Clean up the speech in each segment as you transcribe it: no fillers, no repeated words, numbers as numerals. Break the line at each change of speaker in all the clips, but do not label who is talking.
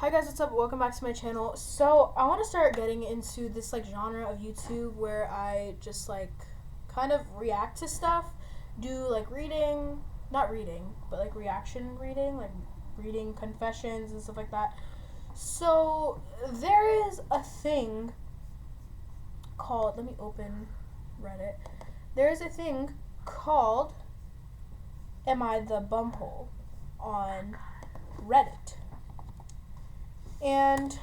Hi guys, what's up? Welcome back to my channel. So I want to start getting into this like genre of YouTube where I just like kind of react to stuff, do like reading, not reading, but like reaction reading, like reading confessions and stuff like that. So there is a thing called, let me open Reddit. There is a thing called Am I the Bumhole on Reddit. And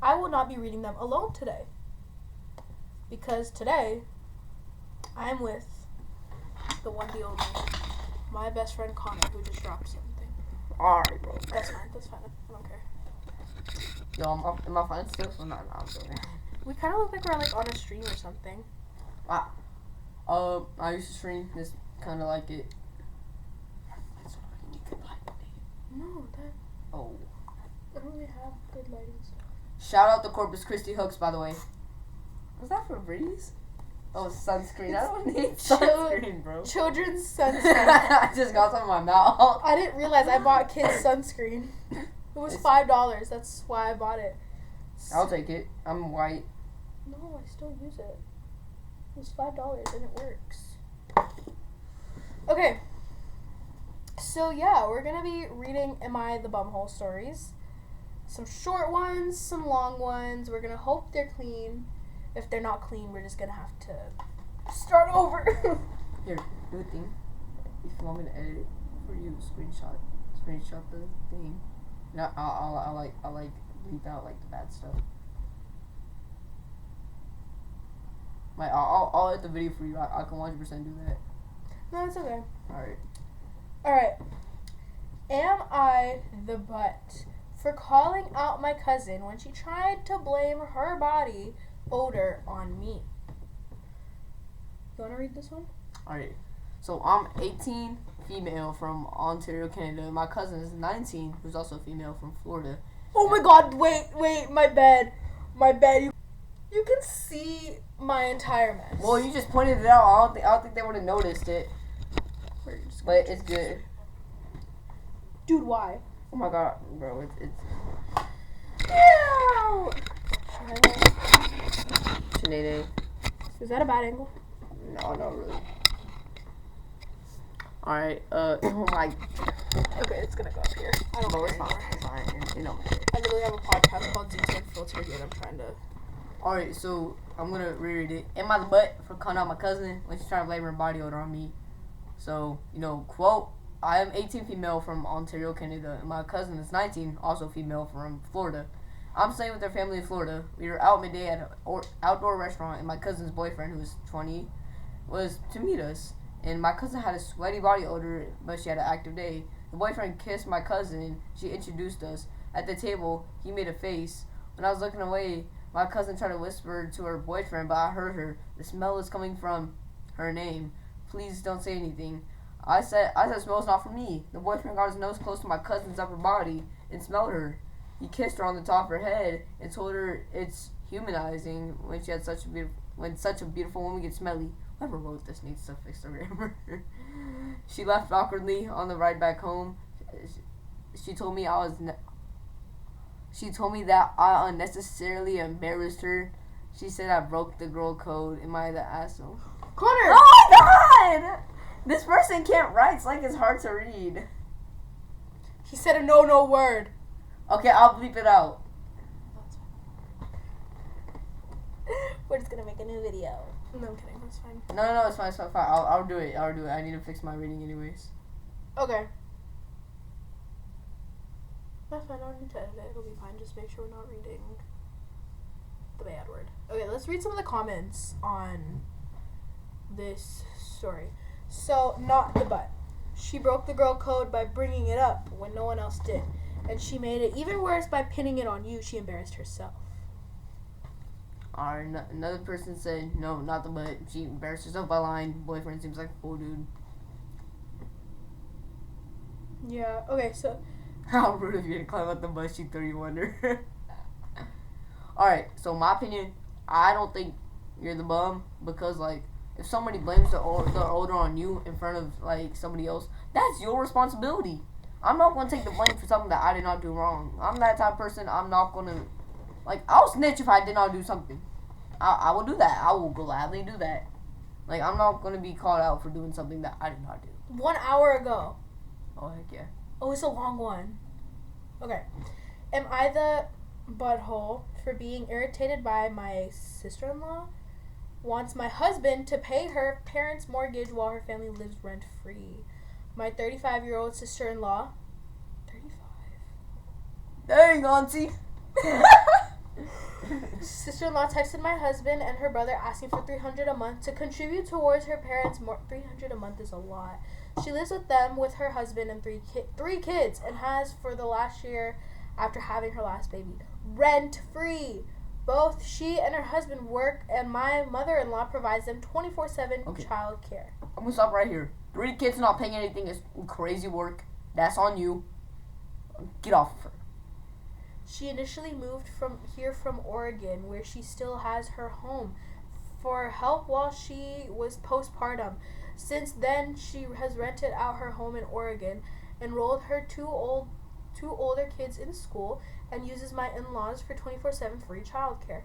I will not be reading them alone today. Because today, I'm with the one, the only, my best friend Connor, who just dropped something.
Alright, bro.
That's fine, I don't care.
Yo, am I fine still? So no, I'm doing it.
We kind of look like we're like on a stream or something.
I used to stream this kind of like it.
No, that,
Oh.
I don't really have good lighting stuff.
Shout out to Corpus Christi hooks, by the way. Was that for Breeze? Oh, sunscreen. I don't need sunscreen, bro.
Children's sunscreen.
I just got some in my mouth.
I didn't realize I bought kids sunscreen. It was $5. That's why I bought it.
I'll take it. I'm white.
No, I still use it. It was $5 and it works. Okay. So yeah, we're gonna be reading Am I the Bumhole stories. Some short ones, some long ones. We're gonna hope they're clean. If they're not clean, we're just gonna have to start over.
Here, do a thing. If you want me to edit it for you, screenshot the thing. No, I'll leave out like the bad stuff. Like I'll edit the video for you. I can 100% do that.
No, it's okay.
Alright.
Am I the butt for calling out my cousin when she tried to blame her body odor on me? You want to read this one?
Alright. So I'm 18, female from Ontario, Canada. My cousin is 19, who's also female from Florida.
Oh my god, wait, my bed. You can see my entire mess.
Well, you just pointed it out. I don't think they would have noticed it. But it's good.
Dude, why?
Oh my god, bro, it's
Ew!
Sinead.
Is that a bad angle?
No, not really. Alright, oh my.
Okay, it's gonna go up here. I don't know.
It's fine. You know.
I literally have a podcast called Z10 Filter here and I'm trying to...
Alright, so I'm gonna reread it. Am I the butt for calling out my cousin when she's trying to blame her body odor on me? So, quote, I am 18, female from Ontario, Canada, and my cousin is 19, also female from Florida. I'm staying with their family in Florida. We were out midday at an outdoor restaurant, and my cousin's boyfriend, who was 20, was to meet us. And my cousin had a sweaty body odor, but she had an active day. The boyfriend kissed my cousin. She introduced us. At the table, he made a face. When I was looking away, my cousin tried to whisper to her boyfriend, but I heard her. The smell is coming from her name. Please don't say anything. I said smell's not for me. The boyfriend got his nose close to my cousin's upper body and smelled her. He kissed her on the top of her head and told her it's humanizing when such a beautiful woman gets smelly. Whoever wrote this needs to fix their grammar. She left awkwardly on the ride back home. She told me that I unnecessarily embarrassed her. She said I broke the girl code. Am I the asshole?
Connor!
Oh my god! This person can't write. It's like it's hard to read.
He said a no word.
Okay, I'll bleep it out.
We're just gonna make a new video. No, I'm kidding. That's fine.
No, it's fine. I'll do it. I need to fix my reading anyways.
Okay. That's fine. I don't need to edit it. It'll be fine. Just make sure we're not reading the bad word. Okay, let's read some of the comments on this story. So, not the butt. She broke the girl code by bringing it up when no one else did. And she made it even worse by pinning it on you. She embarrassed herself.
Alright, another person said, no, not the butt. She embarrassed herself by lying. Boyfriend seems like a fool, dude.
Yeah, okay, so...
How rude of you to climb up the butt, she threw you under. Alright, so my opinion, I don't think you're the bum because, like, if somebody blames the odor on you in front of, like, somebody else, that's your responsibility. I'm not gonna take the blame for something that I did not do wrong. I'm that type of person. I'm not gonna like. I'll snitch if I did not do something. I will do that. I will gladly do that. Like, I'm not gonna be called out for doing something that I did not do.
1 hour ago.
Oh heck yeah.
Oh, it's a long one. Okay. Am I the butthole for being irritated by my sister-in-law? Wants my husband to pay her parents' mortgage while her family lives rent-free. My 35-year-old sister-in-law. 35.
Dang, auntie.
Sister-in-law texted my husband and her brother asking for $300 a month to contribute towards her parents' $300 a month is a lot. She lives with them with her husband and three kids and has for the last year after having her last baby. Rent-free. Both she and her husband work and my mother-in-law provides them 24/7 child care.
I'm gonna stop right here. 3 kids not paying anything is crazy work. That's on you. Get off of her.
She initially moved from Oregon, where she still has her home, for help while she was postpartum. Since then, she has rented out her home in Oregon, enrolled her two older kids in school, and uses my in-laws for 24/7 free childcare.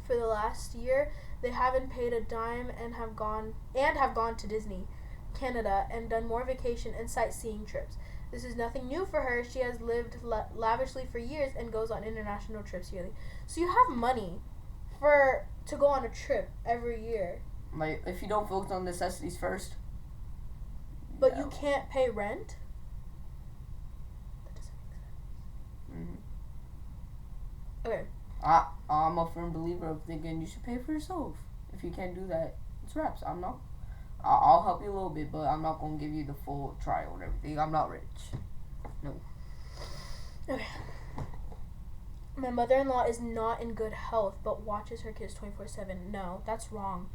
For the last year, they haven't paid a dime and have gone to Disney, Canada, and done more vacation and sightseeing trips. This is nothing new for her. She has lived lavishly for years and goes on international trips yearly. So you have money to go on a trip every year.
Like, if you don't focus on necessities first.
But you can't pay rent? That doesn't make sense. Okay.
I'm a firm believer of thinking you should pay for yourself. If you can't do that, it's raps. I'll help you a little bit, but I'm not going to give you the full trial and everything. I'm not rich. No.
Okay. My mother-in-law is not in good health, but watches her kids 24/7. No, that's wrong.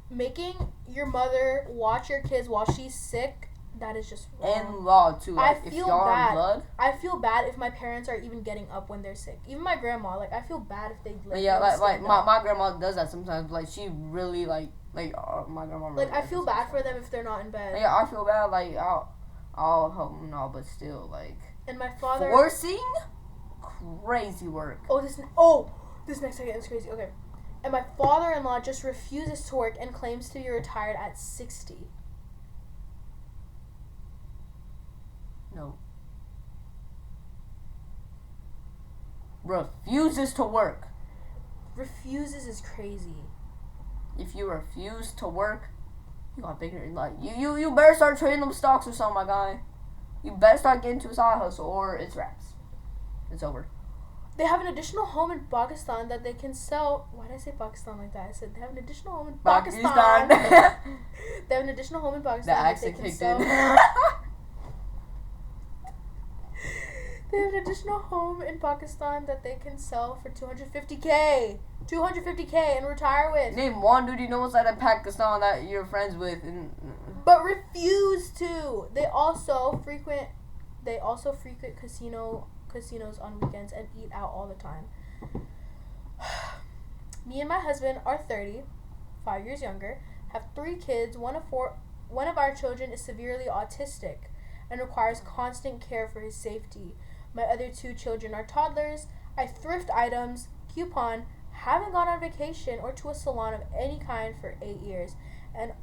Making your mother watch your kids while she's sick, that is just wrong.
And law, too. Like,
I
if
feel
y'all
bad.
are blood.
I feel bad if my parents are even getting up when they're sick. Even my grandma, like, I feel bad if they, like,
Yeah, like
my
my grandma does that sometimes. Like, she really, my grandma really
I feel bad for them if they're not in bed.
Yeah, I feel bad. Like, I'll help them all, but still, like.
And my father.
Forcing? Crazy work.
This next second is crazy. Okay. And my father-in-law just refuses to work and claims to be retired at 60.
No. Refuses to work.
Refuses is crazy.
If you refuse to work, you got bigger. Like, you better start trading them stocks or something, my guy. You better start getting to a side hustle, or it's wraps. It's over.
They have an additional home in Pakistan that they can sell. Why did I say Pakistan like that? I said they have an additional home in Pakistan. They have an additional home in Pakistan
The
that they
accent
can
kicked
sell.
in.
They have an additional home in Pakistan that they can sell for $250K. $250K and retire with.
Name one dude you know outside of Pakistan that you're friends with,
but refuse to. They also frequent casinos on weekends and eat out all the time. Me and my husband are 30, 5 years younger, have 3 kids. One of our children is severely autistic and requires constant care for his safety. My other 2 children are toddlers. I thrift items, coupon, haven't gone on vacation or to a salon of any kind for 8 years, and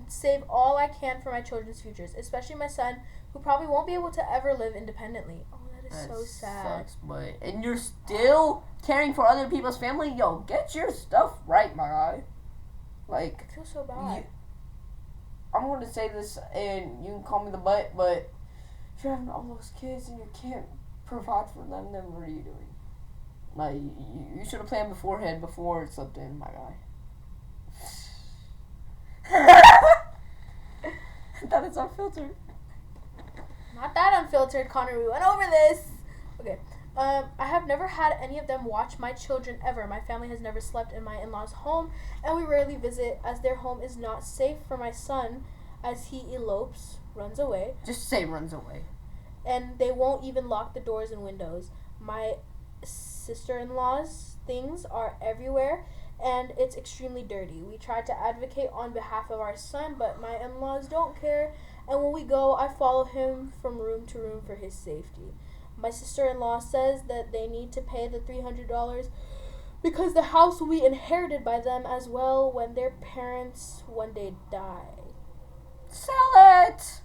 save all I can for my children's futures, especially my son, who probably won't be able to ever live independently. Oh, that is so sad.
Sucks, and you're still caring for other people's family? Yo, get your stuff right, my guy. Like,
I feel so bad.
I'm going to say this, and you can call me the butt, but if you're having all those kids and you can't provide for them, then what are you doing? Like, you should have planned beforehand before it slipped in, my guy. That is unfiltered.
Not that unfiltered, Connor. We went over this. Okay. I have never had any of them watch my children ever. My family has never slept in my in-laws' home, and we rarely visit as their home is not safe for my son as he runs away.
Just say runs away.
And they won't even lock the doors and windows. My sister-in-law's things are everywhere, and it's extremely dirty. We tried to advocate on behalf of our son, but my in-laws don't care and when we go, I follow him from room to room for his safety. My sister-in-law says that they need to pay the $300 because the house will be inherited by them as well when their parents one day die.
Sell it!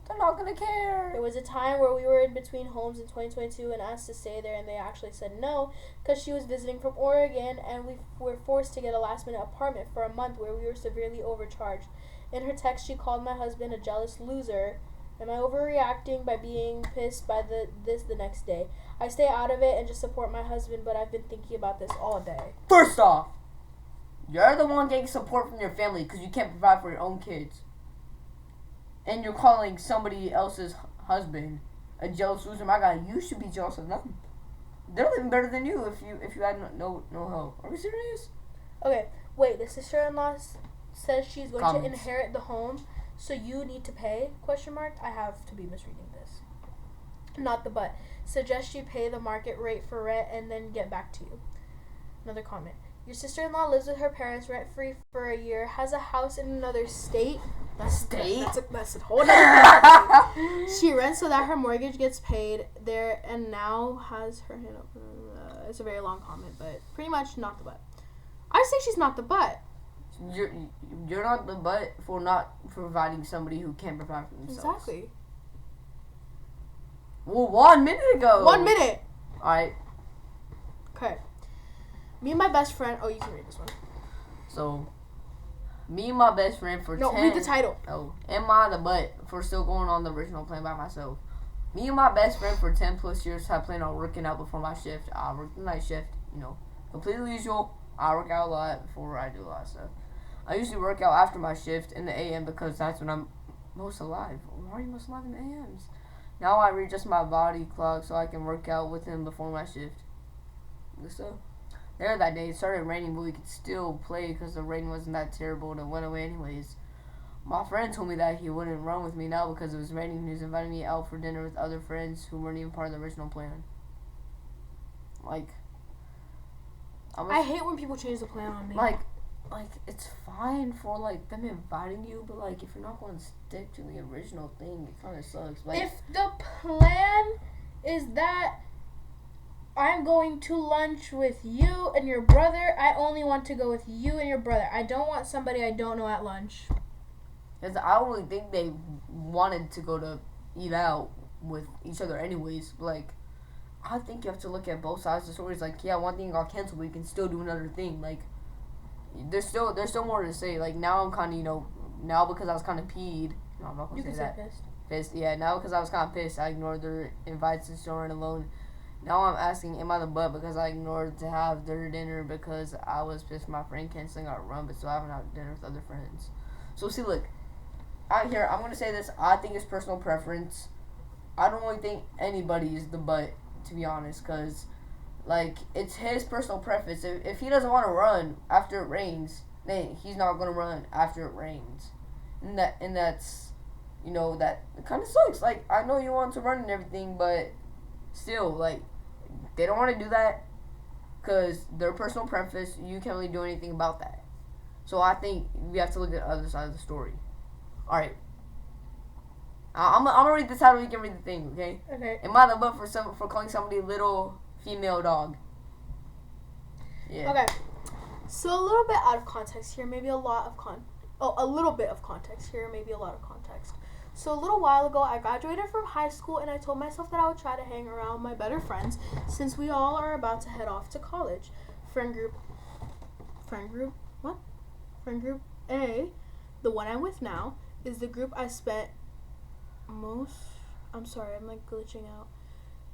They're not gonna care.
There was a time where we were in between homes in 2022 and asked to stay there, and they actually said no because she was visiting from Oregon, and we were forced to get a last-minute apartment for a month where we were severely overcharged. In her text, she called my husband a jealous loser. Am I overreacting by being pissed by this the next day? I stay out of it and just support my husband, but I've been thinking about this all day.
First off, you're the one getting support from your family because you can't provide for your own kids. And you're calling somebody else's husband a jealous loser. My God, you should be jealous of them. They're living better than you if you had no help. Are we serious?
Okay, wait. The sister-in-law says she's going
Comments.
to inherit the home, so you need to pay? ? I have to be misreading this. Not the but. Suggest you pay the market rate for rent and then get back to you. Another comment. Your sister-in-law lives with her parents rent-free for a year, has a house in another state. That's a whole other thing. She rents so that her mortgage gets paid there and now has her hand up. It's a very long comment, but pretty much not the but. I say she's not the but.
You're not the butt for not providing somebody who can't provide for themselves.
Exactly.
Well, 1 minute ago.
1 minute.
Alright.
Okay. Me and my best friend. Oh, you can read this one.
So, me and my best friend for 10...
read the title.
Oh, am I the butt for still going on the original plan by myself? Me and my best friend for 10 plus years have planned on working out before my shift. I work the night shift, completely usual. I work out a lot before I do a lot of stuff. I usually work out after my shift in the AM because that's when I'm most alive. Why are you most alive in the AMs? Now I readjust my body clock so I can work out with him before my shift. So, there that day, it started raining, but we could still play because the rain wasn't that terrible and it went away anyways. My friend told me that he wouldn't run with me now because it was raining and he was inviting me out for dinner with other friends who weren't even part of the original plan.
I hate when people change the plan on me.
It's fine for, them inviting you, but, if you're not going to stick to the original thing, it kind of sucks.
If the plan is that I'm going to lunch with you and your brother, I only want to go with you and your brother. I don't want somebody I don't know at lunch.
Because I don't really think they wanted to go to eat out with each other anyways. But, I think you have to look at both sides of the stories. One thing got canceled, but you can still do another thing. There's still more to say. Now I'm kind of, now because I was kind of peed. No, I'm not going to say that. Pissed. Yeah, now because I was kind of pissed, I ignored their invites and still ran alone. Now I'm asking, am I the butt because I ignored to have their dinner because I was pissed my friend canceling our run, but still having out dinner with other friends. So, see, look. Out here, I'm going to say this. I think it's personal preference. I don't really think anybody is the butt, to be honest, because... it's his personal preference. If he doesn't want to run after it rains, then he's not going to run after it rains. And that's, that kind of sucks. I know you want to run and everything, but still, they don't want to do that because their personal preference, you can't really do anything about that. So I think we have to look at the other side of the story. Alright. I'm going to read the title, you can read the thing, okay?
Okay.
Am I the butt for calling somebody little... female dog. Yeah.
Okay. So a little bit out of context here, maybe a lot of a little bit of context here, maybe a lot of context. So a little while ago, I graduated from high school, and I told myself that I would try to hang around my better friends since we all are about to head off to college. Friend group A, the one I'm with now, is the group I spent I'm sorry, I'm glitching out.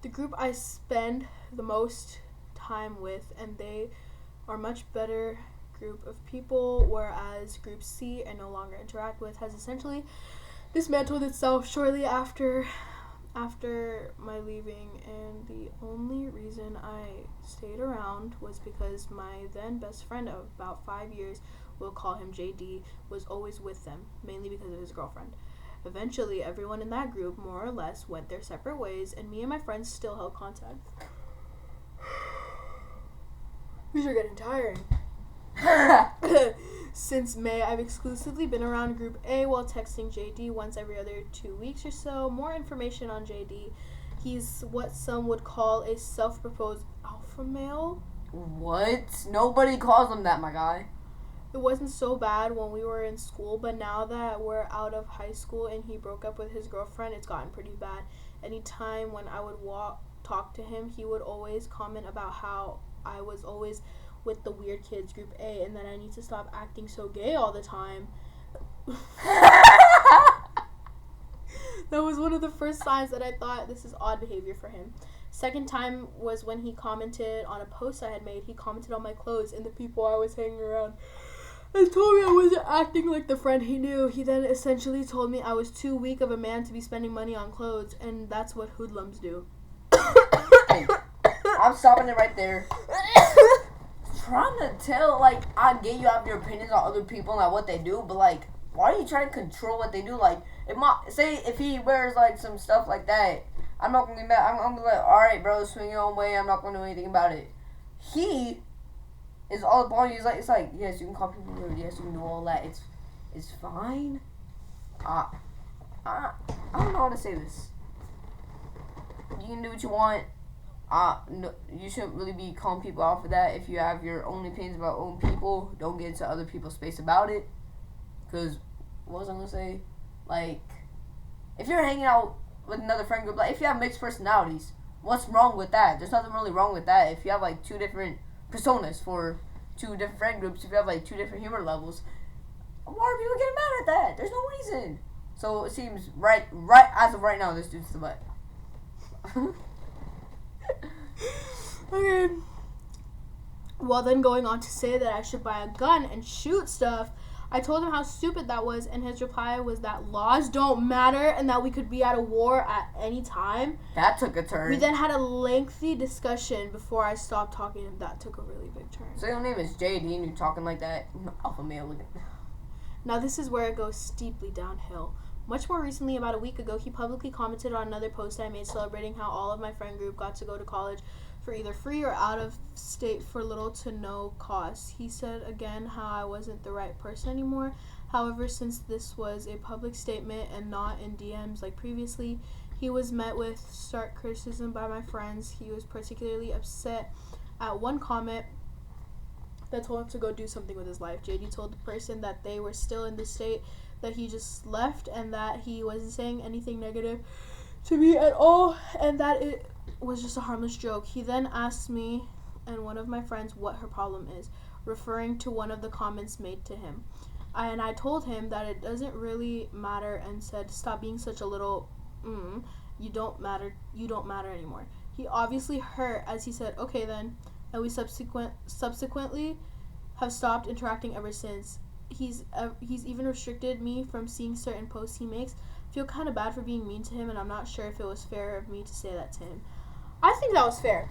The group I spend the most time with, and they are much better group of people, whereas group C I no longer interact with has essentially dismantled itself shortly after my leaving, and the only reason I stayed around was because my then best friend of about 5 years, we'll call him JD, was always with them, mainly because of his girlfriend. Eventually, everyone in that group, more or less, went their separate ways, and me and my friends still held contact. These are getting tiring. Since May, I've exclusively been around Group A while texting JD once every other 2 weeks or so. More information on JD. He's what some would call a self-proposed alpha male.
What? Nobody calls him that, my guy.
It wasn't so bad when we were in school, but now that we're out of high school and he broke up with his girlfriend, it's gotten pretty bad. Anytime when I would talk to him, he would always comment about how I was always with the weird kids, Group A, and that I need to stop acting so gay all the time. That was one of the first signs that I thought this is odd behavior for him. Second time was when he commented on a post I had made. He commented on my clothes and the people I was hanging around and told me I wasn't acting like the friend he knew. He then essentially told me I was too weak of a man to be spending money on clothes, and that's what hoodlums do.
Hey, I'm stopping it right there. Trying to tell, like, I get you have your opinions on other people and like what they do, but like, why are you trying to control what they do? Like, if he wears like some stuff like that, I'm not gonna get mad. I'm gonna be like, all right, bro, swing your own way. I'm not gonna do anything about it. He is all upon you. It's like, yes, you can call people weird. Yes, you can do all that. It's fine. I don't know how to say this. You can do what you want. No, you shouldn't really be calling people out for that. If you have your own opinions about own people, don't get into other people's space about it. Because, what was I going to say? Like, if you're hanging out with another friend group, like, if you have mixed personalities, what's wrong with that? There's nothing really wrong with that. If you have, like, 2 different personas for 2 different friend groups, if you have, like, 2 different humor levels, why are people getting mad at that? There's no reason. So, it seems right as of right now, this dude's the butt.
Okay. Well, then going on to say that I should buy a gun and shoot stuff, I told him how stupid that was, and his reply was that laws don't matter and that we could be at a war at any time.
That took a turn.
We then had a lengthy discussion before I stopped talking, and that took a really big turn.
So your name is JD and you're talking like that? Alpha male.
Now this is where it goes steeply downhill. Much more recently, about a week ago, he publicly commented on another post I made celebrating how all of my friend group got to go to college for either free or out of state for little to no cost. He said again how I wasn't the right person anymore. However, since this was a public statement and not in DMs like previously, he was met with stark criticism by my friends. He was particularly upset at one comment that told him to go do something with his life. JD told the person that they were still in the state that he just left and that he wasn't saying anything negative to me at all and that it was just a harmless joke. He then asked me and one of my friends what her problem is, referring to one of the comments made to him. I told him that it doesn't really matter and said, stop being such a little you don't matter anymore. He obviously hurt as he said, okay then, and we subsequently have stopped interacting ever since. He's even restricted me from seeing certain posts he makes. I feel kind of bad for being mean to him, and I'm not sure if it was fair of me to say that to him. I think that was fair.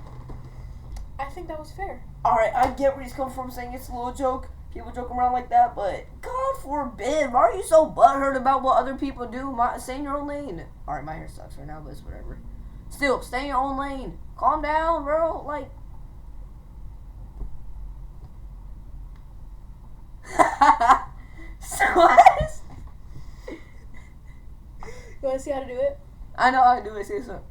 Alright, I get where he's coming from saying it's a little joke. People joke around like that, but God forbid, why are you so butthurt about what other people do? Stay in your own lane. Alright, my hair sucks right now, but it's whatever. Still, stay in your own lane. Calm down, bro. Like, so
You want to see how to do it?
I know how to do it. Say something.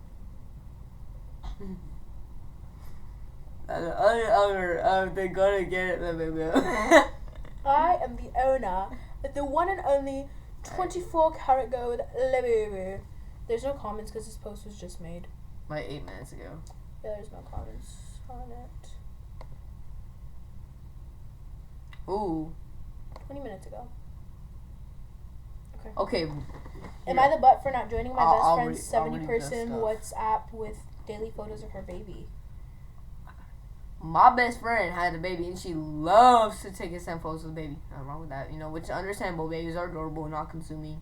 They're gonna get it, baby.
I am the owner of the one and only 24 karat gold Labubu. There's no comments because this post was just made.
Like 8 minutes ago.
Yeah, there's no comments on it.
Ooh.
20 minutes ago.
Okay.
Am I the butt for not joining my best friend's
I'll read
70-person
this
WhatsApp with daily photos of her baby?
My best friend had a baby and she loves to take and send photos of the baby. Nothing wrong with that, which is understandable. Babies are adorable and not consuming.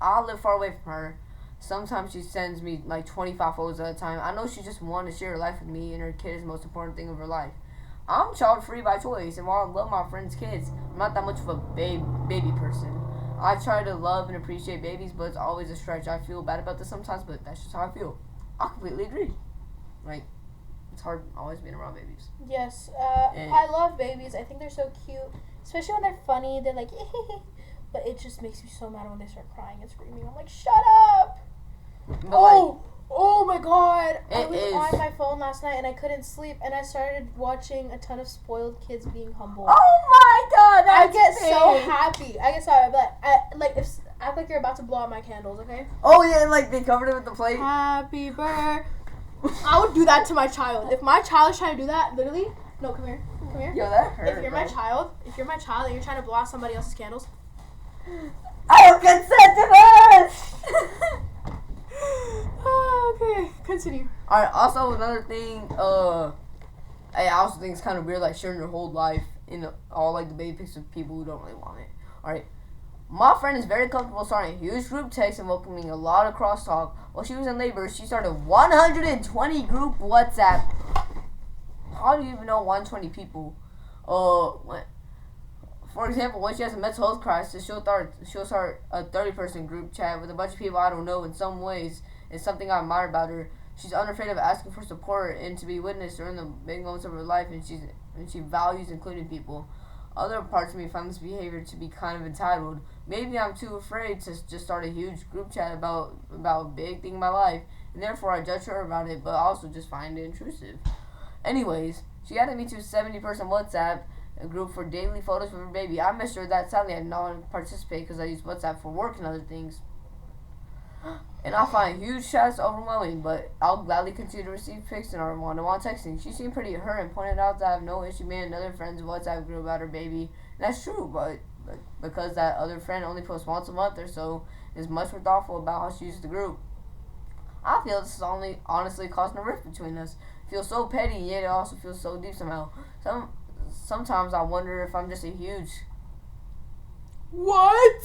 I live far away from her. Sometimes she sends me like 25 photos at a time. I know she just wants to share her life with me, and her kid is the most important thing of her life. I'm child free by choice, and while I love my friends' kids, I'm not that much of a baby person. I try to love and appreciate babies, but it's always a stretch. I feel bad about this sometimes, but that's just how I feel. I completely agree. Like, it's hard always being around babies.
Yes, I love babies. I think they're so cute, Especially when they're funny, they're like, but it just makes me so mad when they start crying and screaming. I'm like, shut up!
But
Oh my god! I was
is.
on my phone last night and I couldn't sleep, and I started watching a ton of spoiled kids being humble.
Oh my god,
I
that's
get so
big.
happy. I get sorry, but act like you're about to blow out my candles, okay?
Oh yeah, like they covered it with the plate.
Happy birthday. I would do that to my child. If my child is trying to do that, literally, no, come here.
Yo, that hurt.
If you're my child and you're trying to blow out somebody else's candles,
I have consent to this.
okay, continue.
Alright, also another thing, I also think it's kind of weird, like, sharing your whole life in all, like, the baby pics of people who don't really want it. Alright, my friend is very comfortable starting a huge group text and welcoming a lot of crosstalk. While she was in labor, she started 120 group WhatsApp. How do you even know 120 people? For example, when she has a mental health crisis, she'll start a 30-person group chat with a bunch of people I don't know. In some ways, it's something I admire about her. She's unafraid of asking for support and to be witnessed during the big moments of her life, and she values including people. Other parts of me find this behavior to be kind of entitled. Maybe I'm too afraid to just start a huge group chat about a big thing in my life, and therefore I judge her about it, but also just find it intrusive. Anyways, she added me to a 70-person WhatsApp group for daily photos of her baby. I missed her that sadly I did not participate because I use WhatsApp for work and other things. And I find huge chats overwhelming, but I'll gladly continue to receive pics in our one-to-one texting. She seemed pretty hurt and pointed out that I have no issue being another friend's WhatsApp group about her baby. And that's true, but because that other friend only posts once a month or so, is much more thoughtful about how she uses the group. I feel this is only honestly causing a rift between us. It feels so petty, yet it also feels so deep somehow. Sometimes I wonder if I'm just a huge
What?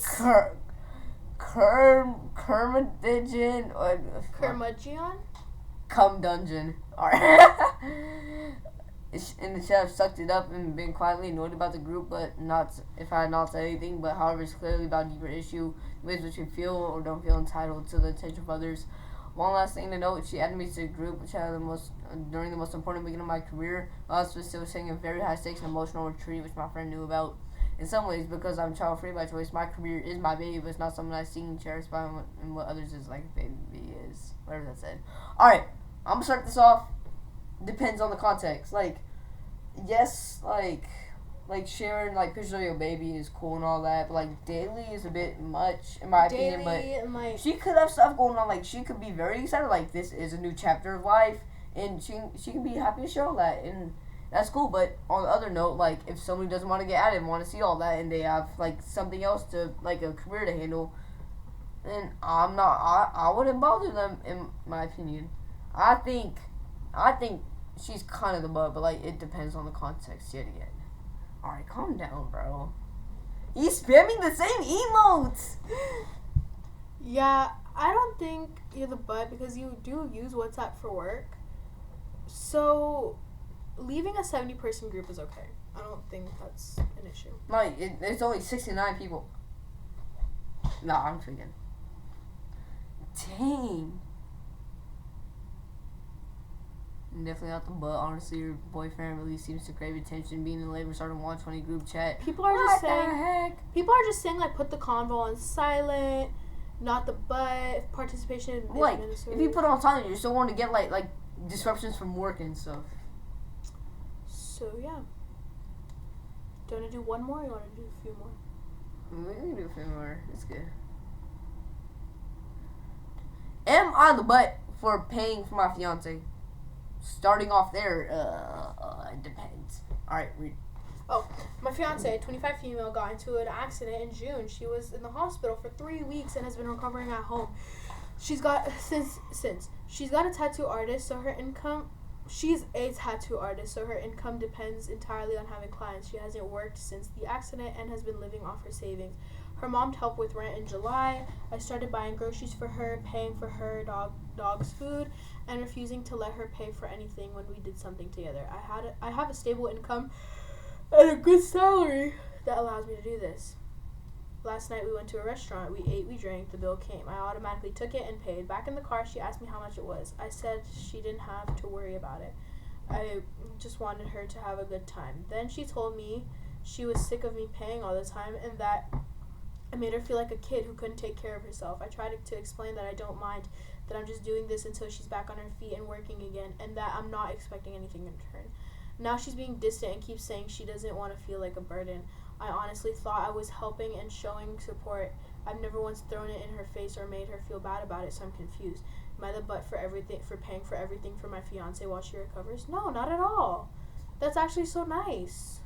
Curmudgeon or
Curmudgeon?
Cum dungeon. Alright. In the chat, I've sucked it up and been quietly annoyed about the group, but not if I had not said anything. But however, it's clearly about a deeper issue, ways which we feel or don't feel entitled to the attention of others. One last thing to note, she added me to the group which had during the most important beginning of my career. I was facilitating a very high stakes and emotional retreat which my friend knew about. In some ways, because I'm child free by choice, my career is my baby, but it's not something I seek and cherish by and what others is like a baby is. Whatever that said. Alright, I'm gonna start this off. Depends on the context. Like, yes, like sharing like pictures of your baby is cool and all that, but like daily is a bit much in my opinion. But
like,
she could have stuff going on. Like, she could be very excited. Like, this is a new chapter of life, and she can be happy to share all that, and that's cool. But on the other note, like, if somebody doesn't want to get added and want to see all that, and they have like something else to like a career to handle, then I wouldn't bother them in my opinion. I think she's kind of the butt, but like it depends on the context yet again. Alright, calm down, bro. He's spamming the same emotes.
Yeah, I don't think you're the butt because you do use WhatsApp for work. So, leaving a 70-person group is okay. I don't think that's an issue.
Like, it's only 69 people. Nah, I'm tweaking. Dang. Definitely not the butt. Honestly, your boyfriend really seems to crave attention. Being in labor, starting 120 group chat.
People are just saying like put the convo on silent, not the butt. Participation.
Like, if you put it on silent, you're still going to get like disruptions from work and stuff.
So yeah. Do you want to do one more? Or you want to do a few more?
We can do a few more. It's good. Am I the butt for paying for my fiance? Starting off there, it depends. Alright, read.
Oh, my fiance, 25 female, got into an accident in June. She was in the hospital for 3 weeks and has been recovering at home. She's got she's got a tattoo artist, so her income. She's a tattoo artist, so her income depends entirely on having clients. She hasn't worked since the accident and has been living off her savings. Her mom helped with rent in July. I started buying groceries for her, paying for her dog's food, and refusing to let her pay for anything when we did something together. I have a stable income and a good salary that allows me to do this. Last night we went to a restaurant. We ate, we drank, the bill came. I automatically took it and paid. Back in the car, she asked me how much it was. I said she didn't have to worry about it. I just wanted her to have a good time. Then she told me she was sick of me paying all the time and that I made her feel like a kid who couldn't take care of herself. I tried to explain that I don't mind, that I'm just doing this until she's back on her feet and working again, and that I'm not expecting anything in return. Now she's being distant and keeps saying she doesn't want to feel like a burden. I honestly thought I was helping and showing support. I've never once thrown it in her face or made her feel bad about it, so I'm confused. Am I the butt for everything, for paying for everything for my fiance while she recovers? No, not at all. That's actually so nice.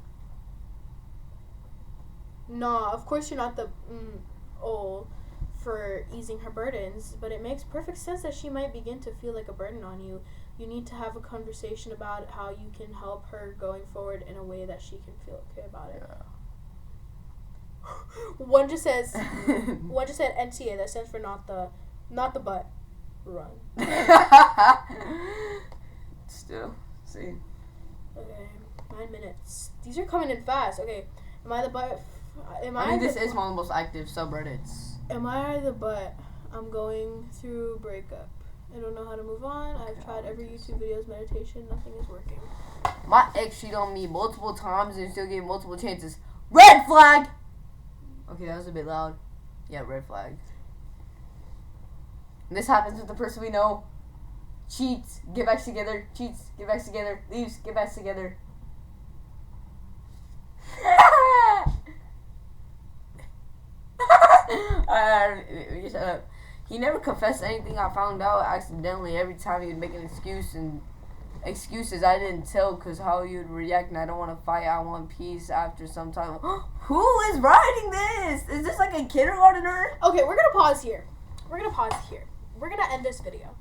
Nah, of course you're not the for easing her burdens, but it makes perfect sense that she might begin to feel like a burden on you. You need to have a conversation about how you can help her going forward in a way that she can feel okay about it.
Yeah.
One just said NTA, that stands for not the butt. Run.
Still, see.
Okay, 9 minutes. These are coming in fast. Okay, am I the butt?
This is one of the most active subreddits.
Am I the butt? I'm going through breakup. I don't know how to move on. I've tried every YouTube video's meditation. Nothing is working.
My ex cheated on me multiple times and still gave multiple chances. Red flag! Okay, that was a bit loud. Yeah, red flag. And this happens with the person we know. Cheats, get back together. Cheats, get back together. Leaves, get back together. Shut up. He never confessed anything. I found out accidentally every time he would make an excuse and excuses I didn't tell because how he would react, and I don't want to fight. I want peace after some time. Who is writing this? Is this like a kindergartner?
Okay, we're gonna pause here. We're gonna end this video.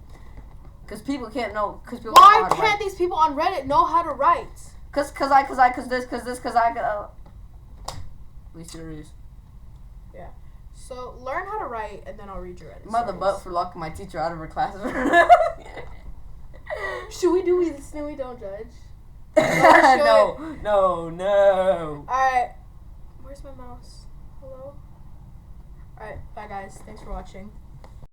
Cause people can't know. Cause people
Why can't these people on Reddit know how to write?
Cause I. Be serious.
Yeah. So learn how to write, and then I'll read your Reddit.
I'm on the butt for locking my teacher out of her class.
Should we do this? No, we don't judge.
No.
Alright. Where's my mouse? Hello? Alright, bye guys. Thanks for watching.